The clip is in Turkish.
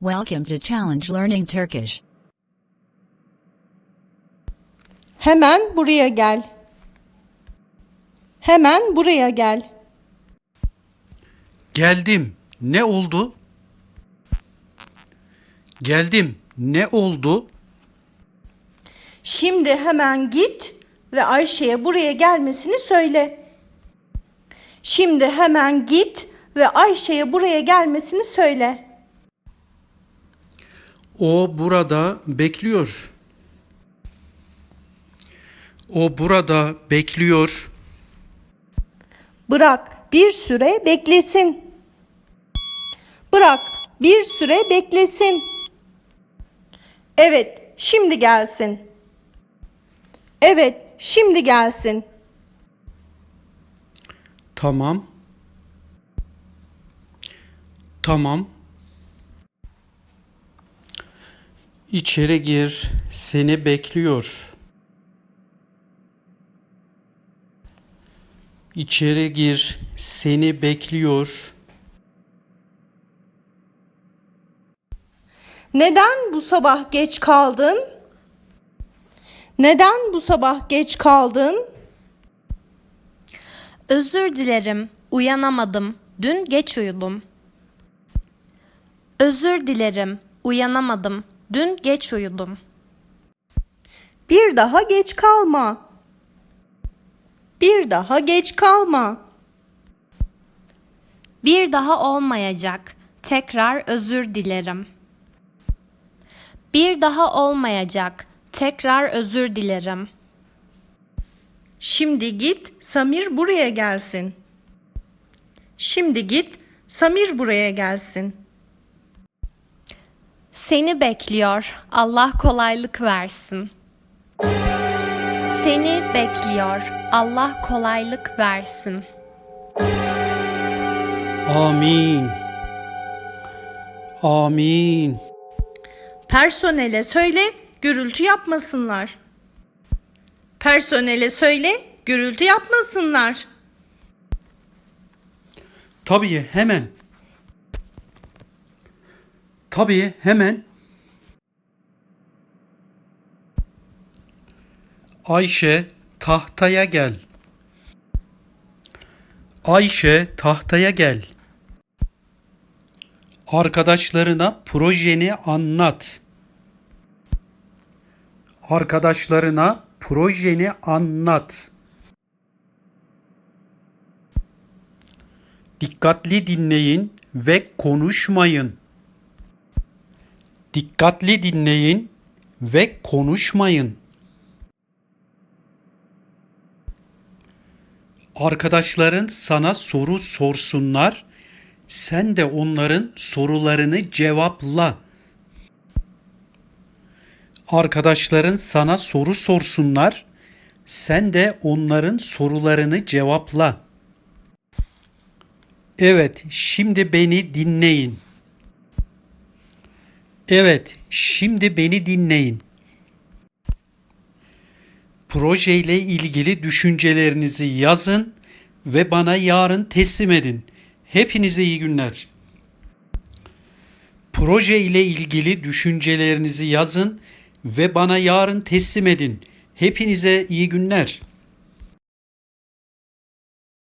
Welcome to Challenge Learning Turkish. Hemen buraya gel. Hemen buraya gel. Geldim. Ne oldu? Geldim. Ne oldu? Şimdi hemen git ve Ayşe'ye buraya gelmesini söyle. Şimdi hemen git ve Ayşe'ye buraya gelmesini söyle. O burada bekliyor. O burada bekliyor. Bırak bir süre beklesin. Bırak bir süre beklesin. Evet, şimdi gelsin. Evet, şimdi gelsin. Tamam. Tamam. İçeri gir. Seni bekliyor. İçeri gir. Seni bekliyor. Neden bu sabah geç kaldın? Neden bu sabah geç kaldın? Özür dilerim, uyanamadım. Dün geç uyudum. Özür dilerim, uyanamadım. Dün geç uyudum. Bir daha geç kalma. Bir daha geç kalma. Bir daha olmayacak. Tekrar özür dilerim. Bir daha olmayacak. Tekrar özür dilerim. Şimdi git, Samir buraya gelsin. Şimdi git, Samir buraya gelsin. Seni bekliyor. Allah kolaylık versin. Seni bekliyor. Allah kolaylık versin. Amin. Amin. Personele söyle, gürültü yapmasınlar. Personele söyle, gürültü yapmasınlar. Tabii hemen. Tabii hemen. Ayşe tahtaya gel. Ayşe tahtaya gel. Arkadaşlarına projeni anlat. Arkadaşlarına projeni anlat. Dikkatli dinleyin ve konuşmayın. Dikkatli dinleyin ve konuşmayın. Arkadaşların sana soru sorsunlar, sen de onların sorularını cevapla. Arkadaşların sana soru sorsunlar, sen de onların sorularını cevapla. Evet, şimdi beni dinleyin. Evet, şimdi beni dinleyin. Projeyle ilgili düşüncelerinizi yazın ve bana yarın teslim edin. Hepinize iyi günler. Proje ile ilgili düşüncelerinizi yazın ve bana yarın teslim edin. Hepinize iyi günler.